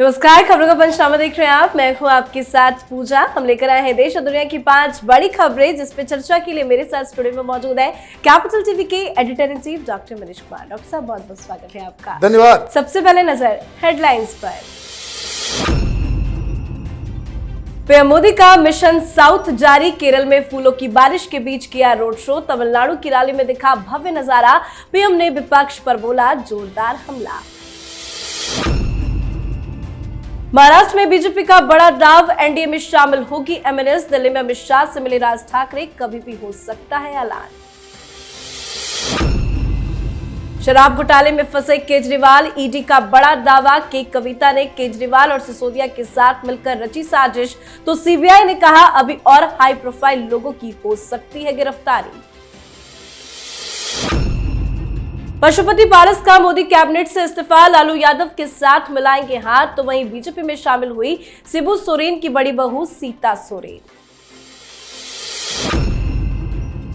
नमस्कार, खबरों का पंचनामा देख रहे हैं आप। मैं हूं आपके साथ पूजा। हम लेकर आए हैं देश और दुनिया की 5 बड़ी खबरें, जिस पे चर्चा के लिए मेरे साथ स्टूडियो में मौजूद है कैपिटल टीवी के editor in chief doctor Manish Kumar. Doctor साहब, बहुत बहुत स्वागत है आपका। धन्यवाद। सबसे पहले नजर हेडलाइंस पर। पीएम मोदी का मिशन साउथ जारी। केरल में फूलों की बारिश के बीच किया रोड शो। तमिलनाडु की रैली में दिखा भव्य नजारा। पीएम ने विपक्ष पर बोला जोरदार हमला। महाराष्ट्र में बीजेपी का बड़ा दाव। एनडीए में शामिल होगी एमएनएस। दिल्ली में अमित शाह से मिले राज ठाकरे। कभी भी हो सकता है ऐलान। शराब घोटाले में फंसे केजरीवाल। ईडी का बड़ा दावा कि कविता ने केजरीवाल और सिसोदिया के साथ मिलकर रची साजिश। तो सीबीआई ने कहा अभी और हाई प्रोफाइल लोगों की हो सकती है गिरफ्तारी। पशुपति पारस का मोदी कैबिनेट से इस्तीफा। लालू यादव के साथ मिलाएंगे हाथ। तो वहीं बीजेपी में शामिल हुई शिबू सोरेन की बड़ी बहू सीता सोरेन।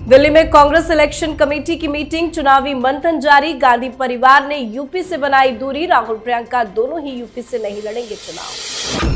दिल्ली में कांग्रेस इलेक्शन कमेटी की मीटिंग। चुनावी मंथन जारी। गांधी परिवार ने यूपी से बनाई दूरी। राहुल प्रियंका दोनों ही यूपी से नहीं लड़ेंगे चुनाव।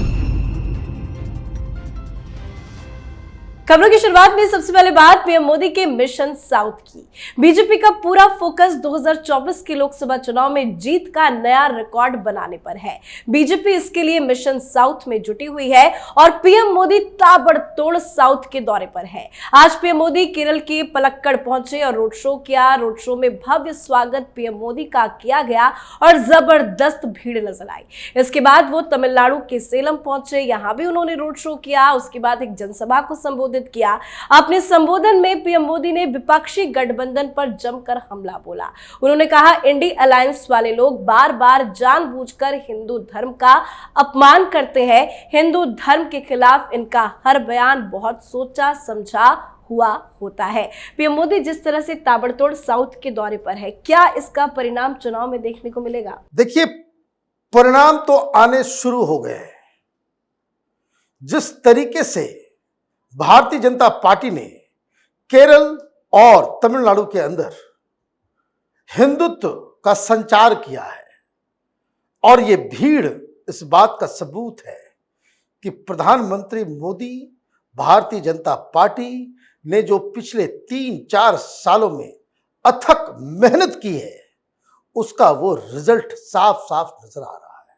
खबरों की शुरुआत में सबसे पहले बात पीएम मोदी के मिशन साउथ की। बीजेपी का पूरा फोकस 2024 के लोकसभा चुनाव में जीत का नया रिकॉर्ड बनाने पर है। बीजेपी इसके लिए मिशन साउथ में जुटी हुई है और पीएम मोदी ताबड़तोड़ साउथ के दौरे पर है। आज पीएम मोदी केरल के पलक्कड़ पहुंचे और रोड शो किया। रोड शो में भव्य स्वागत पीएम मोदी का किया गया और जबरदस्त भीड़ नजर आई। इसके बाद वो तमिलनाडु के सेलम पहुंचे। यहां भी उन्होंने रोड शो किया। उसके बाद एक जनसभा को संबोधित किया। अपने संबोधन में पीएम मोदी ने विपक्षी गठबंधन पर जमकर हमला बोला। उन्होंने कहा इंडी अलायंस वाले लोग बार बार जानबूझकर हिंदू धर्म का अपमान करते हैं। हिंदू धर्म के खिलाफ इनका हर बयान बहुत सोचा समझा हुआ होता है। पीएम मोदी जिस तरह से ताबड़तोड़ साउथ के दौरे पर है, क्या इसका परिणाम चुनाव में देखने को मिलेगा? देखिए, परिणाम तो आने शुरू हो गए हैं। जिस तरीके से भारतीय जनता पार्टी ने केरल और तमिलनाडु के अंदर हिंदुत्व का संचार किया है, और ये भीड़ इस बात का सबूत है कि प्रधानमंत्री मोदी, भारतीय जनता पार्टी ने जो पिछले 3-4 सालों में अथक मेहनत की है, उसका वो रिजल्ट साफ साफ नजर आ रहा है।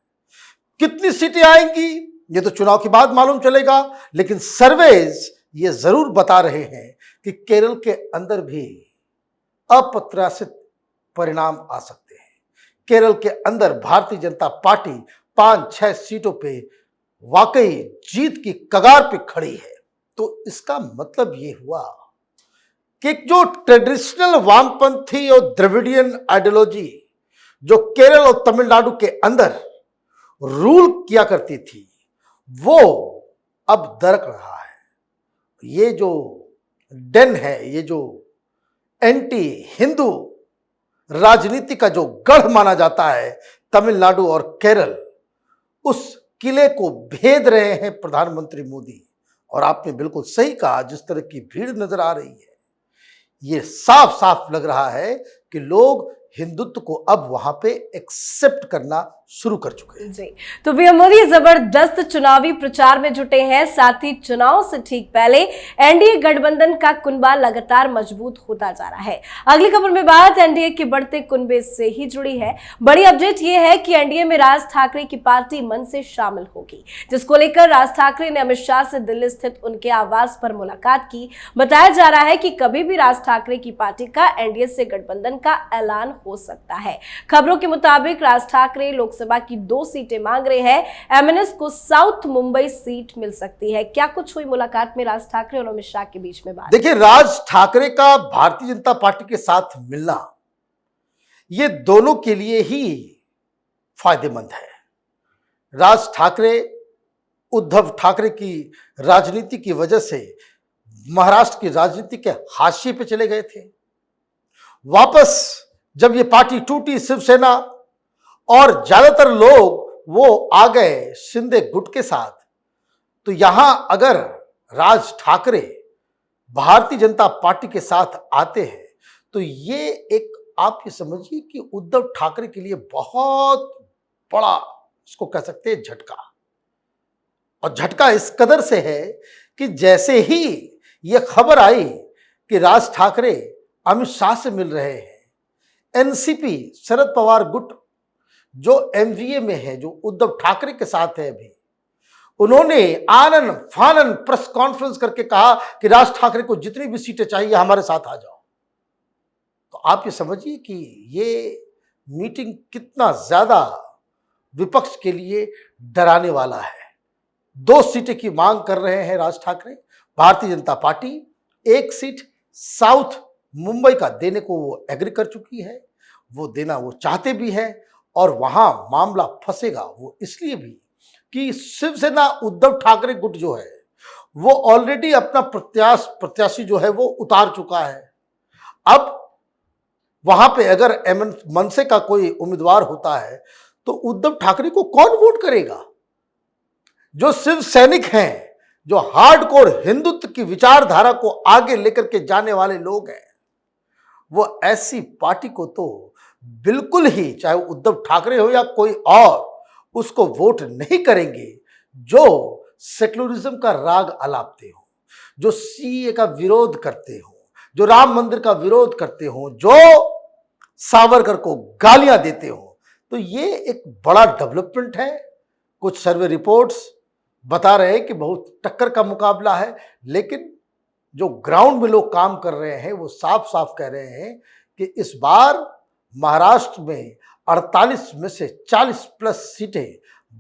कितनी सीटें आएंगी ये तो चुनाव के बाद मालूम चलेगा, लेकिन सर्वेज ये जरूर बता रहे हैं कि केरल के अंदर भी अप्रत्याशित परिणाम आ सकते हैं। केरल के अंदर भारतीय जनता पार्टी 5-6 सीटों पे वाकई जीत की कगार पे खड़ी है। तो इसका मतलब ये हुआ कि जो ट्रेडिशनल वामपंथी और द्रविडियन आइडियोलॉजी जो केरल और तमिलनाडु के अंदर रूल किया करती थी, वो अब दरक रहा है। ये जो डेन है, ये जो एंटी हिंदू राजनीति का जो गढ़ माना जाता है तमिलनाडु और केरल, उस किले को भेद रहे हैं प्रधानमंत्री मोदी। और आपने बिल्कुल सही कहा, जिस तरह की भीड़ नजर आ रही है, ये साफ साफ लग रहा है कि लोग हिंदुत्व को अब वहां पे एक्सेप्ट करना शुरू कर चुके हैं। जी, तो पीएम मोदी जबरदस्त चुनावी प्रचार में जुटे हैं। साथ ही चुनाव से ठीक पहले एनडीए गठबंधन का कुनबा लगातार मजबूत होता जा रहा है। अगली खबर में बात एनडीए के बढ़ते कुनबे से ही जुड़ी है। बड़ी अपडेट यह है कि एनडीए में राज ठाकरे की पार्टी मन से शामिल होगी, जिसको लेकर राज ठाकरे ने अमित शाह से दिल्ली स्थित उनके आवास पर मुलाकात की। बताया जा रहा है कि कभी भी राज ठाकरे की पार्टी का एनडीए से गठबंधन का ऐलान हो सकता है। खबरों के मुताबिक राज ठाकरे लोकसभा की 2 सीटें मांग रहे हैं। एमएनएस को साउथ मुंबई सीट मिल सकती है। क्या कुछ हुई मुलाकात में राज ठाकरे और अमित शाह के बीच में बात? देखिए, राज ठाकरे का भारतीय जनता पार्टी के साथ मिलना ये दोनों के लिए ही फायदेमंद है। राज ठाकरे उद्धव ठाकरे की राजनीति की वजह से महाराष्ट्र की राजनीति के हाशिए पे चले गए थे। वापस जब ये पार्टी टूटी, शिवसेना और ज्यादातर लोग वो आ गए शिंदे गुट के साथ, तो यहां अगर राज ठाकरे भारतीय जनता पार्टी के साथ आते हैं तो ये एक आप ये समझिए कि उद्धव ठाकरे के लिए बहुत बड़ा उसको कह सकते हैं झटका। और झटका इस कदर से है कि जैसे ही यह खबर आई कि राज ठाकरे अमित शाह से मिल रहे हैं, एनसीपी शरद पवार गुट जो एमवीए में है, जो उद्धव ठाकरे के साथ है, अभी उन्होंने आनन फानन प्रेस कॉन्फ्रेंस करके कहा कि राज ठाकरे को जितनी भी सीटें चाहिए हमारे साथ आ जाओ। तो आप ये समझिए कि ये मीटिंग कितना ज्यादा विपक्ष के लिए डराने वाला है। 2 सीटें की मांग कर रहे हैं Raj Thackeray. Bharatiya Janata party 1 seat south Mumbai का देने को वो एग्री कर चुकी है, वो देना वो चाहते भी है। और वहां मामला फंसेगा वो इसलिए भी कि शिवसेना उद्धव ठाकरे गुट जो है वो ऑलरेडी अपना प्रत्याशी जो है वो उतार चुका है। अब वहां पे अगर मनसे का कोई उम्मीदवार होता है तो उद्धव ठाकरे को कौन वोट करेगा? जो शिव सैनिक हैं, जो हार्डकोर हिंदुत्व की विचारधारा को आगे लेकर के जाने वाले लोग हैं, वो ऐसी पार्टी को तो बिल्कुल ही, चाहे उद्धव ठाकरे हो या कोई और, उसको वोट नहीं करेंगे जो सेक्युलरिज्म का राग अलापते हो, जो सीए का विरोध करते हो, जो राम मंदिर का विरोध करते हो, जो सावरकर को गालियां देते हो। तो ये एक बड़ा डेवलपमेंट है। कुछ सर्वे रिपोर्ट्स बता रहे हैं कि बहुत टक्कर का मुकाबला है, लेकिन जो ग्राउंड में लोग काम कर रहे हैं वो साफ साफ कह रहे हैं कि इस बार महाराष्ट्र में 48 में से 40 प्लस सीटें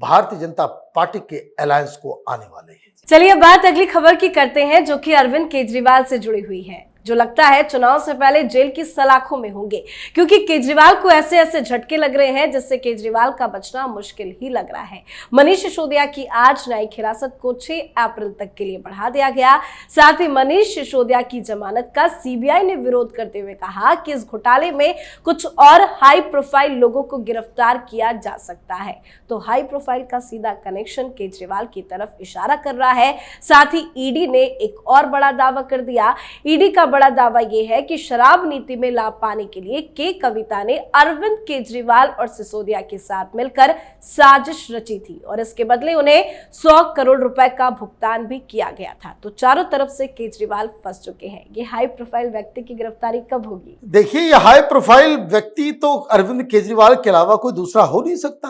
भारतीय जनता पार्टी के अलायंस को आने वाले हैं। चलिए बात अगली खबर की करते हैं, जो कि अरविंद केजरीवाल से जुड़ी हुई है, जो लगता है चुनाव से पहले जेल की सलाखों में होंगे, क्योंकि केजरीवाल को ऐसे ऐसे झटके लग रहे हैं जिससे केजरीवाल का बचना मुश्किल ही लग रहा है। मनीष सिसोदिया की आज न्यायिक हिरासत को 6 अप्रैल तक के लिए बढ़ा दिया गया। साथ ही मनीष सिसोदिया की जमानत का सीबीआई ने विरोध करते हुए कहा कि इस घोटाले में कुछ और हाई प्रोफाइल लोगों को गिरफ्तार किया जा सकता है। तो हाई प्रोफाइल का सीधा कनेक्शन केजरीवाल की तरफ इशारा कर रहा है। साथ ही ईडी ने एक और बड़ा दावा कर दिया। ईडी का बड़ा दावा यह है कि शराब नीति में लाभ पाने के लिए के कविता ने अरविंद केजरीवाल और सिसोदिया के साथ मिलकर साजिश रची थी और इसके बदले उन्हें 100 करोड़ रुपए का भुगतान भी किया गया था। तो चारों तरफ से केजरीवाल फंस चुके हैं। ये हाई प्रोफाइल व्यक्ति की गिरफ्तारी कब होगी? देखिए, ये हाई प्रोफाइल व्यक्ति तो अरविंद केजरीवाल के अलावा कोई दूसरा हो नहीं सकता,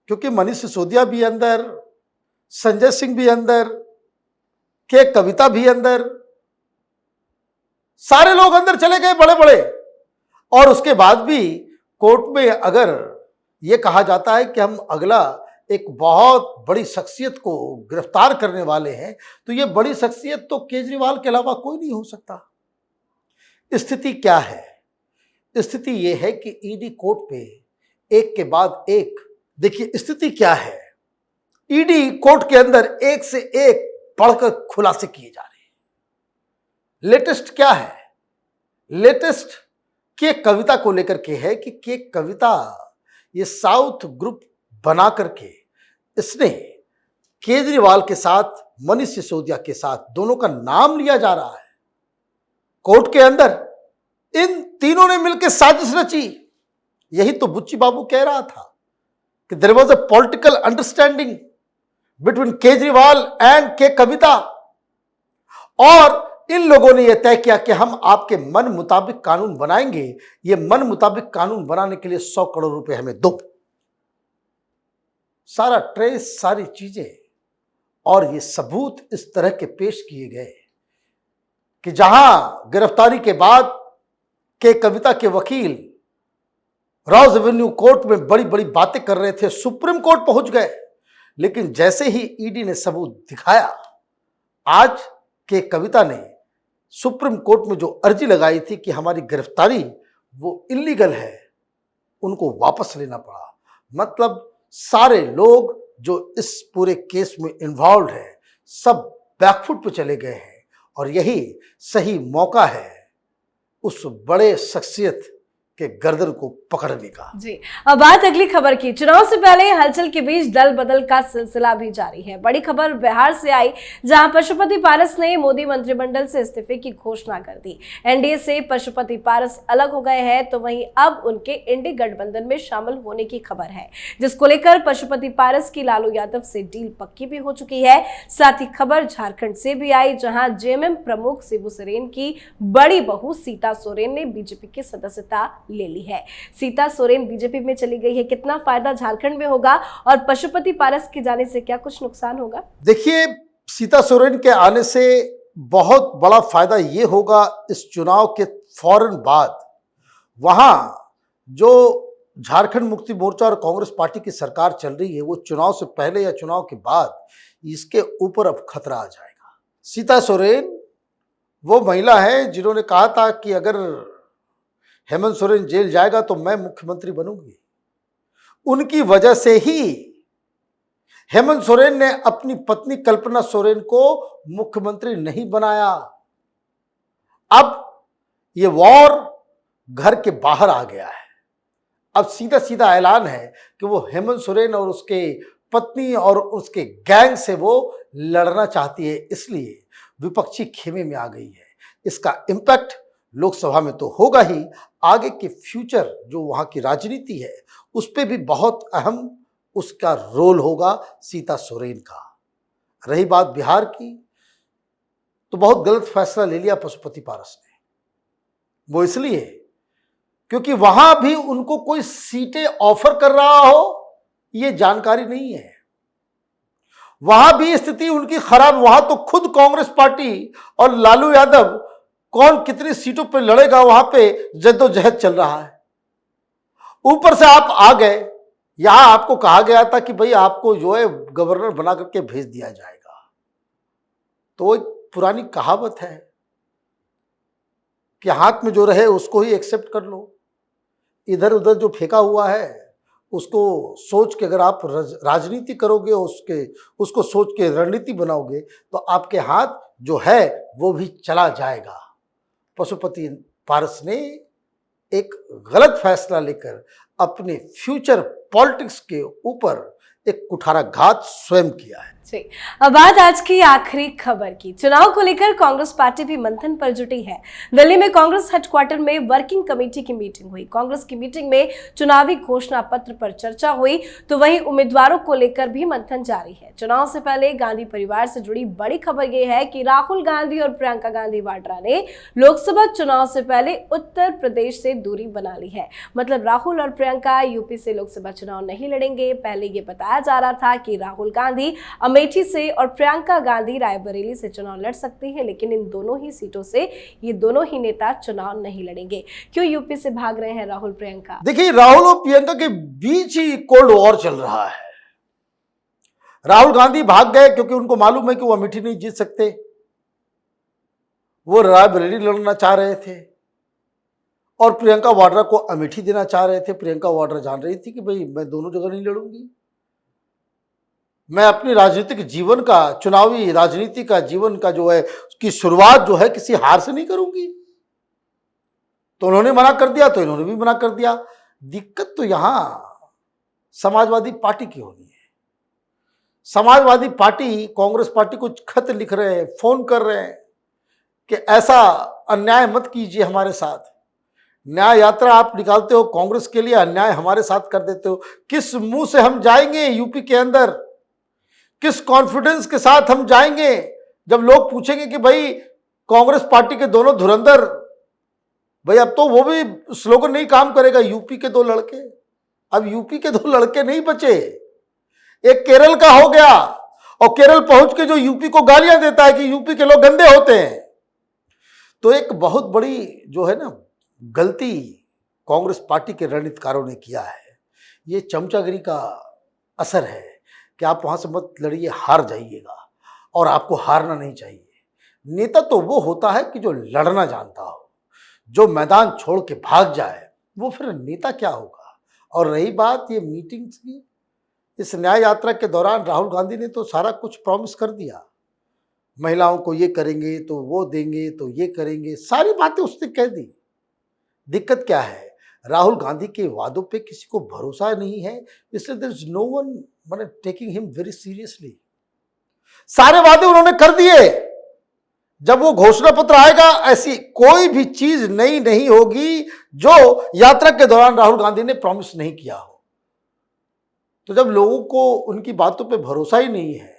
क्योंकि मनीष सिसोदिया भी अंदर, संजय सिंह भी अंदर, के कविता भी अंदर, सारे लोग अंदर चले गए बड़े बड़े। और उसके बाद भी कोर्ट में अगर यह कहा जाता है कि हम अगला एक बहुत बड़ी शख्सियत को गिरफ्तार करने वाले हैं, तो यह बड़ी शख्सियत तो केजरीवाल के अलावा कोई नहीं हो सकता। स्थिति क्या है? स्थिति यह है कि ईडी कोर्ट पे एक के बाद एक, देखिए स्थिति क्या है, ईडी कोर्ट के अंदर एक से एक बढ़कर खुलासे किए जा रहे हैं। लेटेस्ट क्या है? लेटेस्ट के कविता को लेकर के है कि के कविता ये साउथ ग्रुप बना करके इसने केजरीवाल के साथ, मनीष सिसोदिया के साथ, दोनों का नाम लिया जा रहा है कोर्ट के अंदर। इन तीनों ने मिलकर साजिश रची। यही तो बुच्ची बाबू कह रहा था कि there was a political understanding between Kejriwal and K Kavitha, और इन लोगों ने यह तय किया कि हम आपके मन मुताबिक कानून बनाएंगे। ये मन मुताबिक कानून बनाने के लिए 100 करोड़ रुपए हमें दो। सारा ट्रेस, सारी चीजें और ये सबूत इस तरह के पेश किए गए कि जहां गिरफ्तारी के बाद के कविता के वकील रॉज एवेन्यू कोर्ट में बड़ी बड़ी बातें कर रहे थे, सुप्रीम कोर्ट पहुंच गए। लेकिन जैसे ही ईडी ने सबूत दिखाया, आज के कविता ने सुप्रीम कोर्ट में जो अर्जी लगाई थी कि हमारी गिरफ्तारी वो इलीगल है, उनको वापस लेना पड़ा। मतलब सारे लोग जो इस पूरे केस में इन्वॉल्व हैं, सब बैकफुट पे चले गए हैं। और यही सही मौका है उस बड़े शख्सियत के गर्दन को पकड़ने का। जी, अब बात अगली खबर की। चुनाव से पहले हलचल के बीच दल बदल का सिलसिला भी जारी है। बड़ी खबर बिहार से आई, जहां पशुपति पारस ने मोदी मंत्रिमंडल से इस्तीफे की घोषणा कर दी। एनडीए से पशुपति पारस अलग हो गए हैं, तो वहीं अब उनके इंडी गठबंधन में शामिल होने की खबर है, जिसको लेकर पशुपति पारस की लालू यादव से डील पक्की भी हो चुकी है। साथ ही खबर झारखंड से भी आई, जहां जेएमएम प्रमुख शिबू सोरेन की बड़ी बहू सीता सोरेन ने बीजेपी की सदस्यता ले ली है। सीता सोरेन बीजेपी में चली गई है। कितना फायदा झारखंड में होगा और पशुपति पारस के जाने से क्या कुछ नुकसान होगा? देखिए, सीता सोरेन के आने से बहुत बड़ा फायदा ये होगा, इस चुनाव के फौरन बाद वहां जो झारखंड मुक्ति मोर्चा और कांग्रेस पार्टी की सरकार चल रही है, वो चुनाव से पहले या चुनाव के बाद इसके ऊपर अब खतरा आ जाएगा। सीता सोरेन वो महिला है जिन्होंने कहा था कि अगर हेमंत सोरेन जेल जाएगा तो मैं मुख्यमंत्री बनूंगी। उनकी वजह से ही हेमंत सोरेन ने अपनी पत्नी कल्पना सोरेन को मुख्यमंत्री नहीं बनाया। अब ये वॉर घर के बाहर आ गया है। अब सीधा सीधा ऐलान है कि वो हेमंत सोरेन और उसके पत्नी और उसके गैंग से वो लड़ना चाहती है, इसलिए विपक्षी खेमे में आ गई है। इसका इम्पैक्ट लोकसभा में तो होगा ही, आगे के फ्यूचर जो वहां की राजनीति है उस पर भी बहुत अहम उसका रोल होगा सीता सोरेन का। रही बात बिहार की, तो बहुत गलत फैसला ले लिया पशुपति पारस ने। वो इसलिए क्योंकि वहां भी उनको कोई सीटें ऑफर कर रहा हो ये जानकारी नहीं है। वहां भी स्थिति उनकी खराब। वहां तो खुद कांग्रेस पार्टी और लालू यादव कौन कितनी सीटों पर लड़ेगा, वहां पे जद्दोजहद चल रहा है। ऊपर से आप आ गए, यहां आपको कहा गया था कि भाई आपको जो है गवर्नर बना करके भेज दिया जाएगा। तो एक पुरानी कहावत है कि हाथ में जो रहे उसको ही एक्सेप्ट कर लो। इधर उधर जो फेंका हुआ है उसको सोच के अगर आप राजनीति करोगे, उसको सोच के रणनीति बनाओगे, तो आपके हाथ जो है वो भी चला जाएगा। पशुपति पारस ने एक गलत फैसला लेकर अपने फ्यूचर पॉलिटिक्स के ऊपर एक कुठाराघात स्वयं किया है। जी, अब बात आज की आखिरी खबर की। चुनाव को लेकर कांग्रेस पार्टी भी मंथन पर जुटी है। दिल्ली में कांग्रेस हेडक्वार्टर में वर्किंग कमेटी की मीटिंग हुई। कांग्रेस की मीटिंग में चुनावी घोषणा पत्र पर चर्चा हुई, तो वहीं उम्मीदवारों को लेकर भी मंथन जारी है। चुनाव से पहले गांधी परिवार से जुड़ी बड़ी खबर यह है कि राहुल गांधी और प्रियंका गांधी वाड्रा ने लोकसभा चुनाव से पहले उत्तर प्रदेश से दूरी बना ली है। मतलब राहुल और प्रियंका यूपी से लोकसभा चुनाव नहीं लड़ेंगे। पहले ये बताया जा रहा था कि राहुल गांधी अमेठी से और प्रियंका गांधी रायबरेली से चुनाव लड़ सकती हैं, लेकिन इन दोनों ही सीटों से ये दोनों ही नेता चुनाव नहीं लड़ेंगे। क्यों यूपी से भाग रहे हैं राहुल प्रियंका? देखिए, राहुल और प्रियंका के बीच ही कोल्ड वॉर चल रहा है। राहुल गांधी भाग गए क्योंकि उनको मालूम है कि वो अमेठी नहीं जीत सकते। वो रायबरेली लड़ना चाह रहे थे और प्रियंका वाड्रा को अमेठी देना चाह रहे थे। प्रियंका वाड्रा जान रही थी कि भाई मैं दोनों जगह नहीं लड़ूंगी। मैं अपनी राजनीतिक जीवन का, चुनावी राजनीति का जीवन का जो है उसकी शुरुआत जो है किसी हार से नहीं करूंगी। तो उन्होंने मना कर दिया, तो इन्होंने भी मना कर दिया। दिक्कत तो यहां समाजवादी पार्टी की होनी है। समाजवादी पार्टी कांग्रेस पार्टी को खत लिख रहे हैं, फोन कर रहे हैं कि ऐसा अन्याय मत कीजिए हमारे साथ। न्याय यात्रा आप निकालते हो कांग्रेस के लिए, अन्याय हमारे साथ कर देते हो। किस मुंह से हम जाएंगे यूपी के अंदर? किस कॉन्फिडेंस के साथ हम जाएंगे जब लोग पूछेंगे कि भाई कांग्रेस पार्टी के दोनों धुरंधर, भाई अब तो वो भी स्लोगन नहीं काम करेगा, यूपी के दो लड़के। अब यूपी के दो लड़के नहीं बचे, एक केरल का हो गया, और केरल पहुंच के जो यूपी को गालियां देता है कि यूपी के लोग गंदे होते हैं। तो एक बहुत बड़ी जो है ना गलती कांग्रेस पार्टी के रणनीतिकारों ने किया है। ये चमचागिरी का असर है कि आप वहां से मत लड़िए, हार जाइएगा, और आपको हारना नहीं चाहिए। नेता तो वो होता है कि जो लड़ना जानता हो, जो मैदान छोड़ के भाग जाए, वो फिर नेता क्या होगा। और रही बात ये मीटिंग्स की, इस न्याय यात्रा के दौरान राहुल गांधी ने तो सारा कुछ प्रॉमिस कर दिया। महिलाओं को ये करेंगे तो वो देंगे, तो ये करेंगे, सारी बातें उसने कह दी। दिक्कत क्या है, राहुल गांधी के वादों पे किसी को भरोसा नहीं है, इसलिए देयर इज नो वन माने टेकिंग हिम वेरी सीरियसली। सारे वादे उन्होंने कर दिए। जब वो घोषणा पत्र आएगा, ऐसी कोई भी चीज नई नहीं होगी जो यात्रा के दौरान राहुल गांधी ने प्रॉमिस नहीं किया हो। तो जब लोगों को उनकी बातों पे भरोसा ही नहीं है,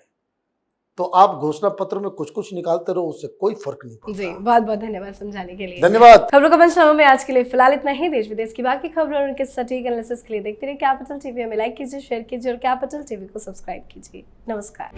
तो आप घोषणा पत्र में कुछ कुछ निकालते रहो, उससे कोई फर्क नहीं पड़ता। जी, बहुत बहुत धन्यवाद समझाने के लिए। धन्यवाद। खबरों का पंचनामा में आज के लिए फिलहाल इतना ही। देश विदेश की बाकी खबरों और उनके सटीक एनालिसिस के लिए देखते रहिए कैपिटल टीवी। हमें लाइक कीजिए, शेयर कीजिए और कैपिटल टीवी को सब्सक्राइब कीजिए। नमस्कार।